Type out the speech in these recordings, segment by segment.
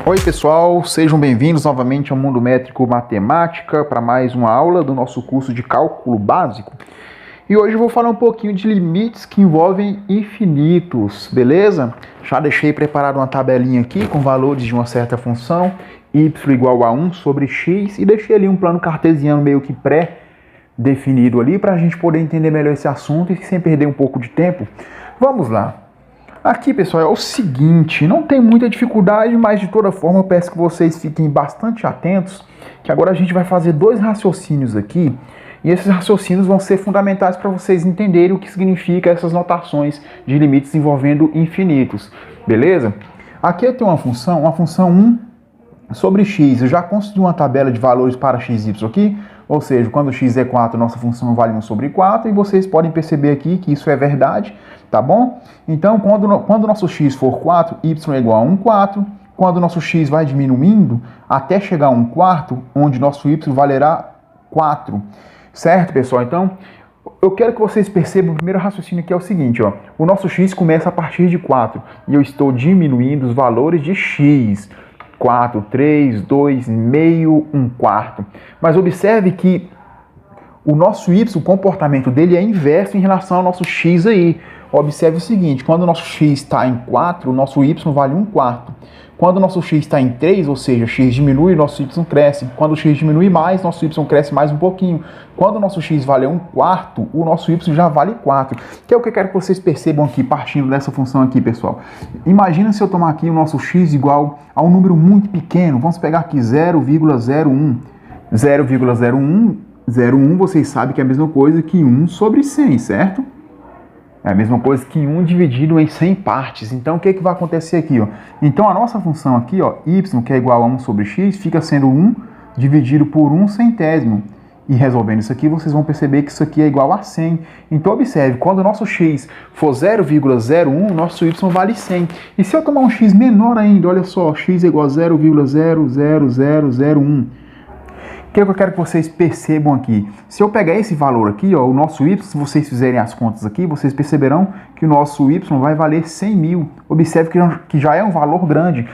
Oi pessoal, sejam bem-vindos novamente ao Mundo Métrico Matemática para mais uma aula do nosso curso de Cálculo Básico. E hoje eu vou falar um pouquinho de limites que envolvem infinitos, beleza? Já deixei preparado uma tabelinha aqui com valores de uma certa função, y igual a 1 sobre x, e deixei ali um plano cartesiano meio que pré-definido ali para a gente poder entender melhor esse assunto e sem perder um pouco de tempo. Vamos lá. Aqui, pessoal, é o seguinte, não tem muita dificuldade, mas de toda forma eu peço que vocês fiquem bastante atentos, que agora a gente vai fazer dois raciocínios aqui, e esses raciocínios vão ser fundamentais para vocês entenderem o que significa essas notações de limites envolvendo infinitos, beleza? Aqui eu tenho uma função 1 sobre x, eu já construí uma tabela de valores para x e y aqui, ou seja, quando x é 4, nossa função vale 1 sobre 4, e vocês podem perceber aqui que isso é verdade, tá bom? Então, quando o nosso x for 4, y é igual a 1 quarto, quando o nosso x vai diminuindo até chegar a 1 quarto, onde nosso y valerá 4, certo, pessoal? Então, eu quero que vocês percebam o primeiro raciocínio que é o seguinte, ó, o nosso x começa a partir de 4, e eu estou diminuindo os valores de x, 4, 3, 2, meio, 1 quarto. Mas observe que o nosso y, o comportamento dele é inverso em relação ao nosso x aí. Observe o seguinte, quando o nosso x está em 4, o nosso y vale 1 quarto. Quando o nosso x está em 3, ou seja, x diminui, o nosso y cresce. Quando o x diminui mais, nosso y cresce mais um pouquinho. Quando o nosso x vale 1 quarto, o nosso y já vale 4. Que é o que eu quero que vocês percebam aqui, partindo dessa função aqui, pessoal. Imagina se eu tomar aqui o nosso x igual a um número muito pequeno. Vamos pegar aqui 0,01. 0,01, vocês sabem que é a mesma coisa que 1 sobre 100, certo? É a mesma coisa que 1 dividido em 100 partes. Então, o que vai acontecer aqui? Ó? Então, a nossa função aqui, ó, y, que é igual a 1 sobre x, fica sendo 1 dividido por 1 centésimo. E resolvendo isso aqui, vocês vão perceber que isso aqui é igual a 100. Então, observe, quando o nosso x for 0,01, nosso y vale 100. E se eu tomar um x menor ainda, olha só, x é igual a 0,00001. O que eu quero que vocês percebam aqui? Se eu pegar esse valor aqui, ó, o nosso y, se vocês fizerem as contas aqui, vocês perceberão que o nosso y vai valer 100 mil. Observe que já é um valor grande.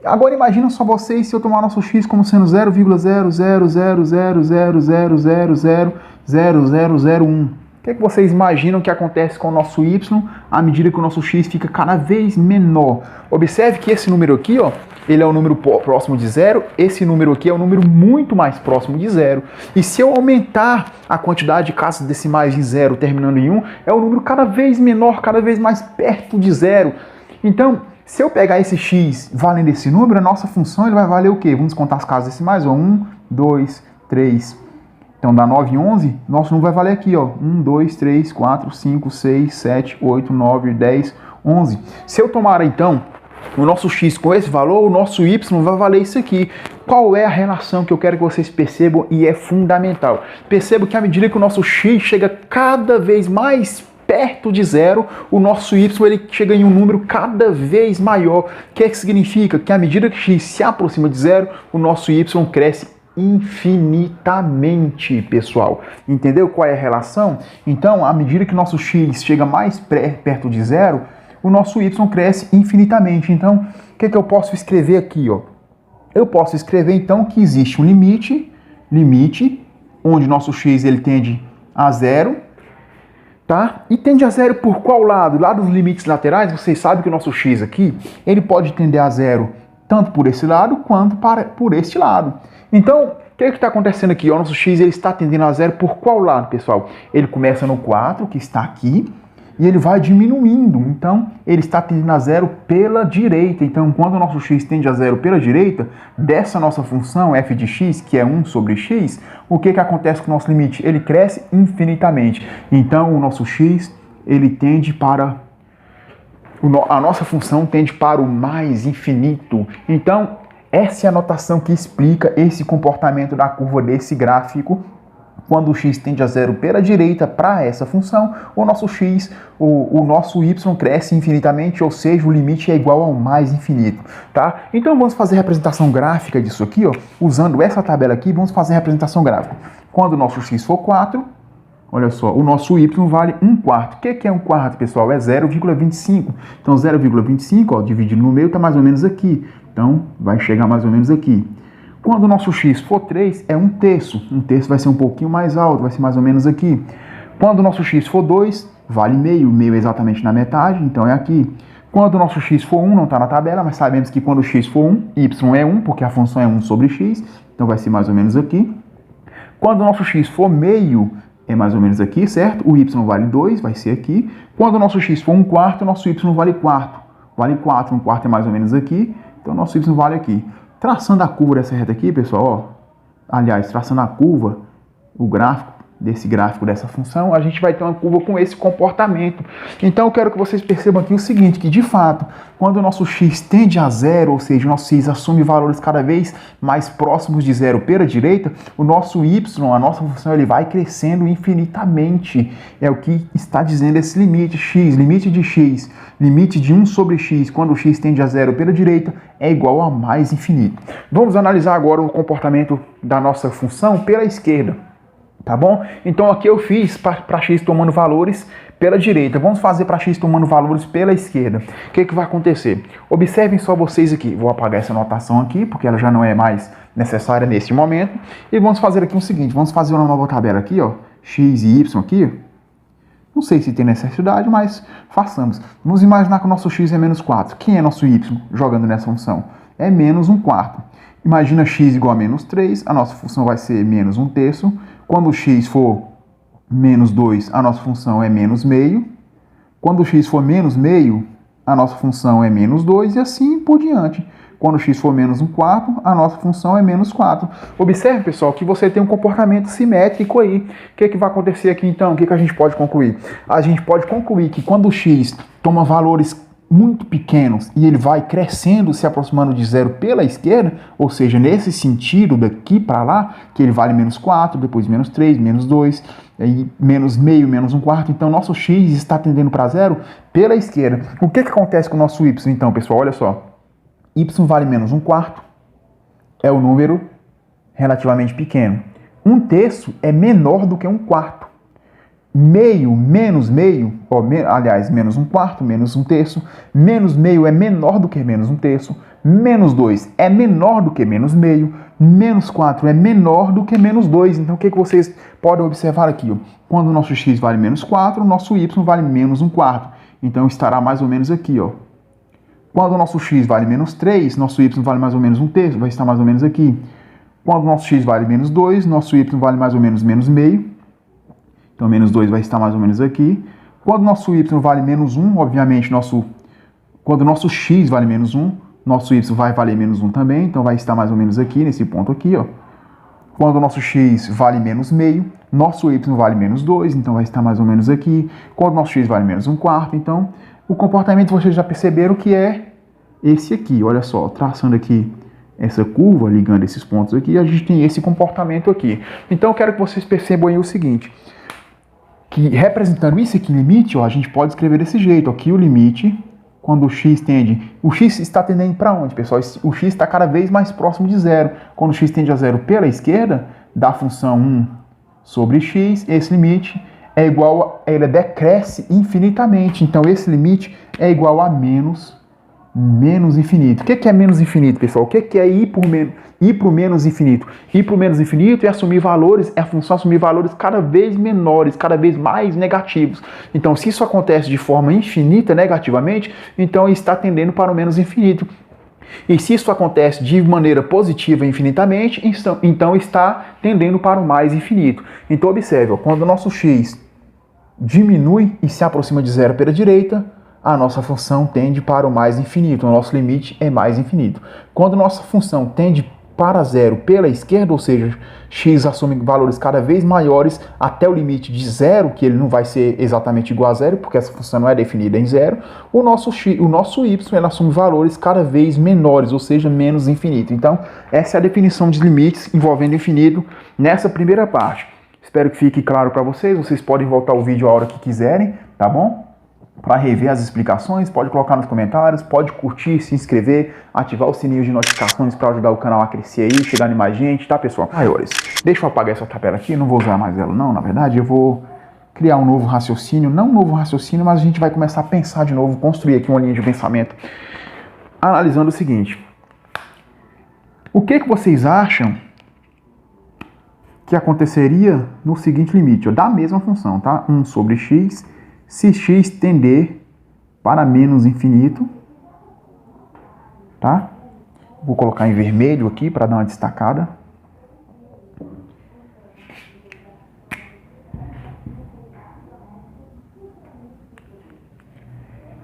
Agora imagina só vocês se eu tomar nosso x como sendo 0,0000000000001. O que vocês imaginam que acontece com o nosso y à medida que o nosso x fica cada vez menor? Observe que esse número aqui, ó, ele é um número próximo de zero, esse número aqui é um número muito mais próximo de zero. E se eu aumentar a quantidade de casas decimais de zero terminando em 1, é um número cada vez menor, cada vez mais perto de zero. Então, se eu pegar esse x valendo esse número, a nossa função ele vai valer o quê? Vamos contar as casas decimais, ó, 1, 2, 3. Então dá 9 e 11, nosso número vai valer aqui, ó, 1, 2, 3, 4, 5, 6, 7, 8, 9, 10, 11. Se eu tomar então o nosso x com esse valor, o nosso y vai valer isso aqui. Qual é a relação que eu quero que vocês percebam e é fundamental? Perceba que à medida que o nosso x chega cada vez mais perto de zero, o nosso y ele chega em um número cada vez maior. O que é que significa? Que à medida que x se aproxima de zero, o nosso y cresce infinitamente, pessoal. Entendeu qual é a relação? Então, à medida que o nosso x chega mais perto de zero, o nosso y cresce infinitamente. Então, o que eu posso escrever aqui? Ó? Eu posso escrever, então, que existe um limite, onde nosso x ele tende a zero, tá? E tende a zero por qual lado? Lá dos limites laterais, vocês sabem que o nosso x aqui, ele pode tender a zero tanto por esse lado, quanto por este lado. Então, o que está acontecendo aqui? O nosso x ele está tendendo a zero por qual lado, pessoal? Ele começa no 4, que está aqui, e ele vai diminuindo. Então, ele está tendendo a zero pela direita. Então, quando o nosso x tende a zero pela direita, dessa nossa função f de x, que é 1 sobre x, o que acontece com o nosso limite? Ele cresce infinitamente. Então, o nosso x, ele tende para... A nossa função tende para o mais infinito. Então, essa é a notação que explica esse comportamento da curva desse gráfico. Quando o x tende a zero pela direita para essa função, o nosso x, o nosso y cresce infinitamente, ou seja, o limite é igual ao mais infinito, tá? Então vamos fazer a representação gráfica disso aqui, ó. Usando essa tabela aqui, vamos fazer a representação gráfica. Quando o nosso x for 4, Olha só, o nosso y vale 1/4. O que é 1/4, pessoal? É 0,25. Então, 0,25, ó, dividido no meio, está mais ou menos aqui. Então, vai chegar mais ou menos aqui. Quando o nosso x for 3, é 1/3. 1/3 vai ser um pouquinho mais alto, vai ser mais ou menos aqui. Quando o nosso x for 2, vale meio. Meio é exatamente na metade, então é aqui. Quando o nosso x for 1, não está na tabela, mas sabemos que quando o x for 1, y é 1, porque a função é 1 sobre x. Então, vai ser mais ou menos aqui. Quando o nosso x for meio, é mais ou menos aqui, certo? O y vale 2, vai ser aqui. Quando o nosso x for 1/4, o nosso y vale 4. Vale 4, 1/4 é mais ou menos aqui. Então, o nosso y vale aqui. Traçando a curva dessa reta aqui, pessoal, ó. Aliás, traçando a curva, o gráfico dessa função, a gente vai ter uma curva com esse comportamento. Então, eu quero que vocês percebam aqui o seguinte, que de fato, quando o nosso x tende a zero, ou seja, o nosso x assume valores cada vez mais próximos de zero pela direita, o nosso y, a nossa função, ele vai crescendo infinitamente. É o que está dizendo esse limite x, limite de x, limite de 1 sobre x, quando o x tende a zero pela direita, é igual a mais infinito. Vamos analisar agora o comportamento da nossa função pela esquerda. Tá bom? Então aqui eu fiz para x tomando valores pela direita. Vamos fazer para x tomando valores pela esquerda. O que vai acontecer? Observem só vocês aqui. Vou apagar essa anotação aqui, porque ela já não é mais necessária nesse momento. E vamos fazer aqui o seguinte. Vamos fazer uma nova tabela aqui, ó. X e y aqui. Não sei se tem necessidade, mas façamos. Vamos imaginar que o nosso x é menos 4. Quem é nosso y jogando nessa função? É menos 1/4. Imagina x igual a menos 3. A nossa função vai ser menos 1/3. Quando o x for menos 2, a nossa função é menos meio. Quando o x for menos meio, a nossa função é menos 2 e assim por diante. Quando o x for menos 1/4, a nossa função é menos 4. Observe, pessoal, que você tem um comportamento simétrico aí. O que vai acontecer aqui, então? O que a gente pode concluir? A gente pode concluir que quando o x toma valores muito pequenos e ele vai crescendo, se aproximando de zero pela esquerda, ou seja, nesse sentido daqui para lá, que ele vale menos 4, depois menos 3, menos 2, aí menos meio, menos 1/4, então nosso x está tendendo para zero pela esquerda. O que acontece com o nosso y, então, pessoal? Olha só, y vale menos 1/4, é um número relativamente pequeno. 1/3 é menor do que 1/4. Meio menos meio, aliás, menos 1/4, menos 1/3, menos meio é menor do que menos 1/3, menos 2 é menor do que menos meio, menos 4 é menor do que menos 2. Então, o que vocês podem observar aqui? Ó? Quando o nosso x vale menos 4, o nosso y vale menos 1/4. Então, estará mais ou menos aqui. Ó. Quando o nosso x vale menos 3, nosso y vale mais ou menos 1/3, vai estar mais ou menos aqui. Quando o nosso x vale menos 2, nosso y vale mais ou menos meio. Então, menos 2 vai estar mais ou menos aqui. Quando o nosso y vale menos 1, obviamente, quando o nosso x vale menos 1, nosso y vai valer menos 1 também. Então, vai estar mais ou menos aqui, nesse ponto aqui. Ó. Quando o nosso x vale menos meio, nosso y vale menos 2. Então, vai estar mais ou menos aqui. Quando o nosso x vale menos 1/4. Então, o comportamento vocês já perceberam que é esse aqui. Olha só, traçando aqui essa curva, ligando esses pontos aqui, a gente tem esse comportamento aqui. Então, eu quero que vocês percebam aí o seguinte, que representando isso aqui em limite, ó, a gente pode escrever desse jeito. Aqui o limite, quando o x tende... O x está tendendo para onde, pessoal? O x está cada vez mais próximo de zero. Quando o x tende a zero pela esquerda, da função 1 sobre x, esse limite é igual ele decresce infinitamente. Então, esse limite é igual a menos infinito. O que é menos infinito, pessoal? O que é ir para o menos infinito? Ir para o menos infinito é assumir valores, é a função assumir valores cada vez menores, cada vez mais negativos. Então, se isso acontece de forma infinita, negativamente, então está tendendo para o menos infinito. E se isso acontece de maneira positiva infinitamente, então está tendendo para o mais infinito. Então, observe, ó, quando o nosso x diminui e se aproxima de zero pela direita, a nossa função tende para o mais infinito, o nosso limite é mais infinito. Quando nossa função tende para zero pela esquerda, ou seja, x assume valores cada vez maiores até o limite de zero, que ele não vai ser exatamente igual a zero, porque essa função não é definida em zero, o nosso y ele assume valores cada vez menores, ou seja, menos infinito. Então, essa é a definição de limites envolvendo infinito nessa primeira parte. Espero que fique claro para vocês, vocês podem voltar o vídeo a hora que quiserem, tá bom? Para rever as explicações, pode colocar nos comentários, pode curtir, se inscrever, ativar o sininho de notificações para ajudar o canal a crescer aí, chegar em mais gente, tá, pessoal? Maiores. Deixa eu apagar essa tabela aqui, não vou usar mais ela não, na verdade, eu vou criar um novo raciocínio, não um novo raciocínio, mas a gente vai começar a pensar de novo, construir aqui uma linha de pensamento, analisando o seguinte: o que vocês acham que aconteceria no seguinte limite, ó, da mesma função, tá? 1 sobre x, se x tender para menos infinito, tá? Vou colocar em vermelho aqui para dar uma destacada.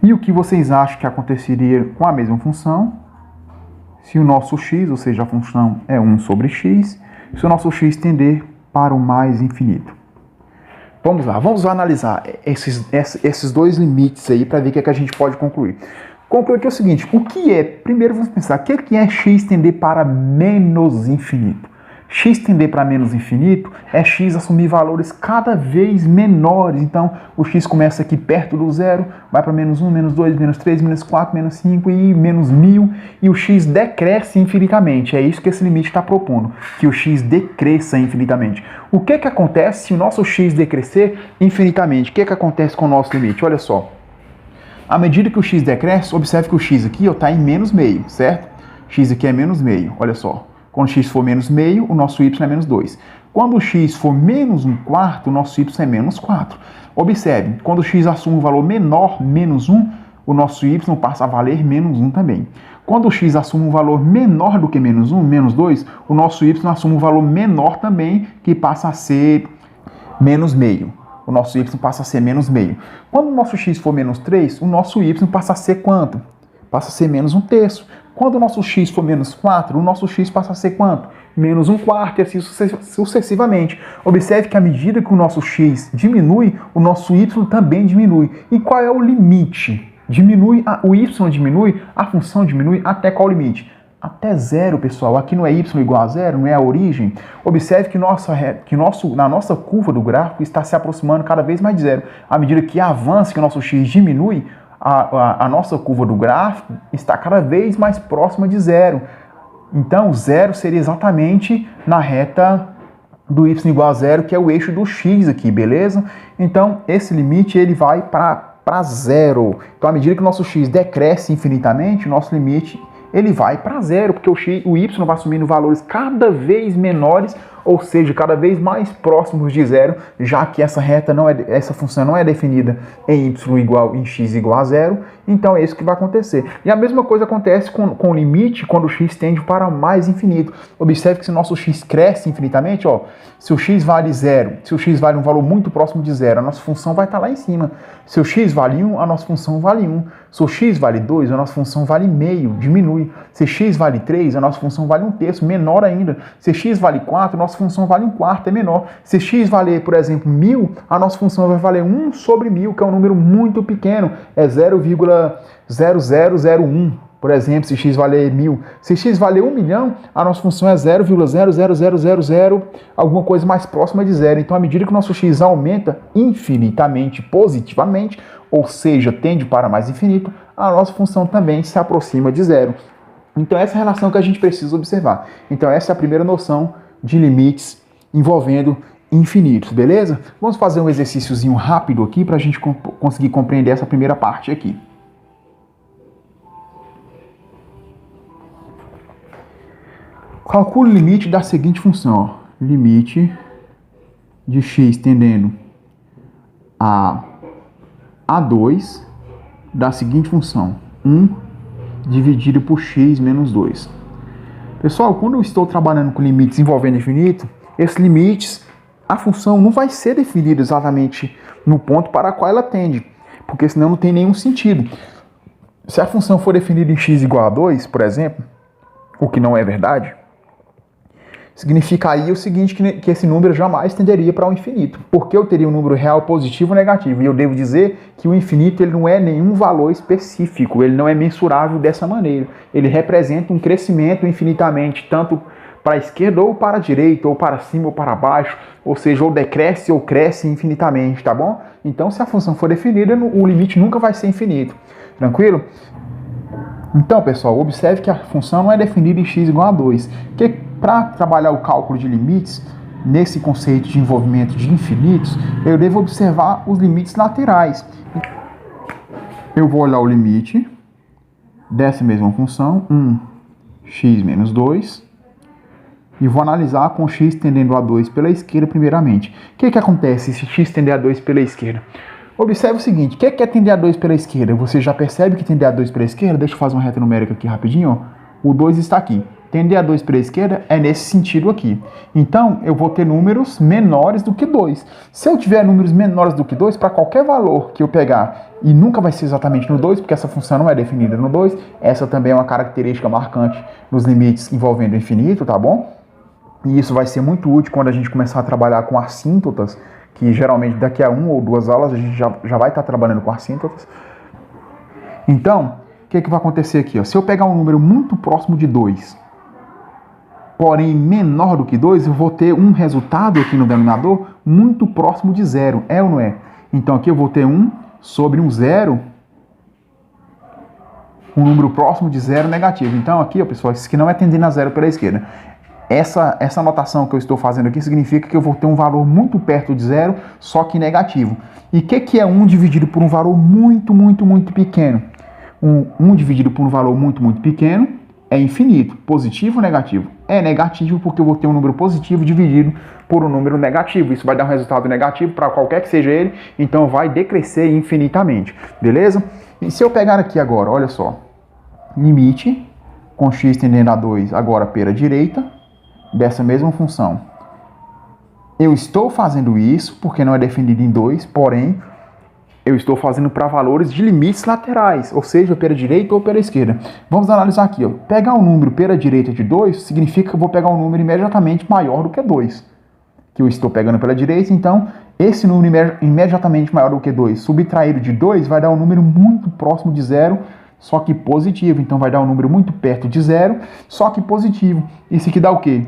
E o que vocês acham que aconteceria com a mesma função se o nosso x, ou seja, a função é 1 sobre x, se o nosso x tender para o mais infinito? Vamos lá analisar esses dois limites aí para ver o que, é que a gente pode concluir. Concluir que é o seguinte: o que é, primeiro vamos pensar, o que é x tender para menos infinito? X tender para menos infinito é x assumir valores cada vez menores. Então, o x começa aqui perto do zero, vai para menos 1, menos 2, menos 3, menos 4, menos 5 e menos 1000. E o x decresce infinitamente. É isso que esse limite está propondo, que o x decresça infinitamente. O que acontece se o nosso x decrescer infinitamente? O que acontece com o nosso limite? Olha só. À medida que o x decresce, observe que o x aqui está em menos meio, certo? X aqui é menos meio, olha só. Quando x for menos meio, o nosso y é menos 2. Quando o x for menos 1/4, o nosso y é menos 4. Observe, quando o x assume um valor menor, menos 1, o nosso y passa a valer menos 1 também. Quando o x assume um valor menor do que menos 1, menos 2, o nosso y assume um valor menor também, que passa a ser menos meio. O nosso y passa a ser menos meio. Quando o nosso x for menos 3, o nosso y passa a ser quanto? Passa a ser menos 1/3. Quando o nosso x for menos 4, o nosso x passa a ser quanto? Menos 1/4 e assim sucessivamente. Observe que à medida que o nosso x diminui, o nosso y também diminui. E qual é o limite? O y diminui, a função diminui até qual limite? Até zero, pessoal. Aqui não é y igual a zero, não é a origem. Observe que na nossa curva do gráfico está se aproximando cada vez mais de zero. À medida que avança, que o nosso x diminui, a nossa curva do gráfico está cada vez mais próxima de zero. Então, zero seria exatamente na reta do y igual a zero, que é o eixo do x aqui, beleza? Então, esse limite ele vai para zero. Então, à medida que o nosso x decresce infinitamente, o nosso limite ele vai para zero, porque o y vai assumindo valores cada vez menores, ou seja, cada vez mais próximos de zero, já que essa função não é definida em x igual a zero, então é isso que vai acontecer. E a mesma coisa acontece com o limite quando o x tende para mais infinito. Observe que se o nosso x cresce infinitamente, ó, se o x vale zero, se o x vale um valor muito próximo de zero, a nossa função vai estar lá em cima. Se o x vale 1, a nossa função vale 1. Se o x vale 2, a nossa função vale meio, diminui. Se x vale 3, a nossa função vale 1/3, menor ainda. Se x vale 4, a nossa função vale 1/4, é menor. Se x valer, por exemplo, 1000, a nossa função vai valer 1 sobre 1000, que é um número muito pequeno, é 0,0001. Por exemplo, se x valer 1000. Se x valer 1 milhão, a nossa função é 0,00000, alguma coisa mais próxima de zero. Então, à medida que o nosso x aumenta infinitamente positivamente, ou seja, tende para mais infinito, a nossa função também se aproxima de zero. Então, essa é a relação que a gente precisa observar. Então, essa é a primeira noção de limites envolvendo infinitos, beleza? Vamos fazer um exercíciozinho rápido aqui para a gente conseguir compreender essa primeira parte aqui. Calcule o limite da seguinte função, ó. Limite de x tendendo a 2 da seguinte função, 1 dividido por x menos 2. Pessoal, quando eu estou trabalhando com limites envolvendo infinito, esses limites, a função não vai ser definida exatamente no ponto para qual ela tende, porque senão não tem nenhum sentido. Se a função for definida em x igual a 2, por exemplo, o que não é verdade, significaria o seguinte, que esse número jamais tenderia para o infinito, porque eu teria um número real positivo ou negativo, e eu devo dizer que o infinito ele não é nenhum valor específico, ele não é mensurável dessa maneira, ele representa um crescimento infinitamente, tanto para a esquerda ou para a direita, ou para cima ou para baixo, ou seja, ou decresce ou cresce infinitamente, tá bom? Então, se a função for definida, o limite nunca vai ser infinito, tranquilo? Então, pessoal, observe que a função não é definida em x igual a 2, que para trabalhar o cálculo de limites, nesse conceito de envolvimento de infinitos, eu devo observar os limites laterais. Eu vou olhar o limite dessa mesma função, 1x menos 2, e vou analisar com x tendendo a 2 pela esquerda primeiramente. O que acontece se x tender a 2 pela esquerda? Observe o seguinte, o que é tender a 2 pela esquerda? Você já percebe que tender a 2 pela esquerda? Deixa eu fazer uma reta numérica aqui rapidinho. Ó. O 2 está aqui. Tender a 2 pela esquerda é nesse sentido aqui. Então, eu vou ter números menores do que 2. Se eu tiver números menores do que 2, para qualquer valor que eu pegar, e nunca vai ser exatamente no 2, porque essa função não é definida no 2, essa também é uma característica marcante nos limites envolvendo o infinito, tá bom? E isso vai ser muito útil quando a gente começar a trabalhar com assíntotas, que geralmente daqui a 1 ou 2 aulas a gente já vai estar trabalhando com assíntotas. Então, o que vai acontecer aqui? Ó? Se eu pegar um número muito próximo de 2, porém menor do que 2, eu vou ter um resultado aqui no denominador muito próximo de 0, é ou não é? Então aqui eu vou ter 1 sobre um 0, um número próximo de 0 negativo. Então aqui, ó, pessoal, isso aqui não é tendendo a 0 pela esquerda. Essa anotação que eu estou fazendo aqui significa que eu vou ter um valor muito perto de 0, só que negativo. E o que é 1 dividido por um valor muito pequeno? 1 dividido por um valor muito pequeno é infinito. Positivo ou negativo? É negativo porque eu vou ter um número positivo dividido por um número negativo. Isso vai dar um resultado negativo para qualquer que seja ele, então vai decrescer infinitamente. Beleza? E se eu pegar aqui agora, olha só, limite com x tendendo a 2 agora pela direita, dessa mesma função. Eu estou fazendo isso porque não é definido em 2, porém, eu estou fazendo para valores de limites laterais, ou seja, pela direita ou pela esquerda. Vamos analisar aqui. Ó. Pegar um número pela direita de 2 significa que eu vou pegar um número imediatamente maior do que 2. Que eu estou pegando pela direita, então, esse número imediatamente maior do que 2, subtraído de 2, vai dar um número muito próximo de 0, só que positivo, então vai dar um número muito perto de 0, só que positivo. Isso aqui dá o quê?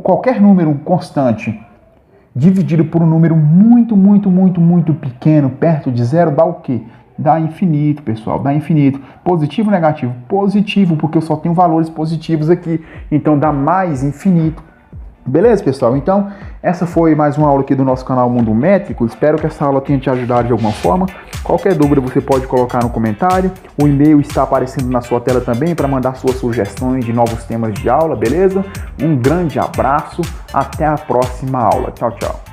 Qualquer número constante dividido por um número muito pequeno, perto de 0, dá o quê? Dá infinito, pessoal, dá infinito. Positivo ou negativo? Positivo, porque eu só tenho valores positivos aqui, então dá mais infinito. Beleza, pessoal? Então, essa foi mais uma aula aqui do nosso canal Mundo Métrico. Espero que essa aula tenha te ajudado de alguma forma. Qualquer dúvida você pode colocar no comentário. O e-mail está aparecendo na sua tela também para mandar suas sugestões de novos temas de aula, beleza? Um grande abraço, até a próxima aula. Tchau, tchau.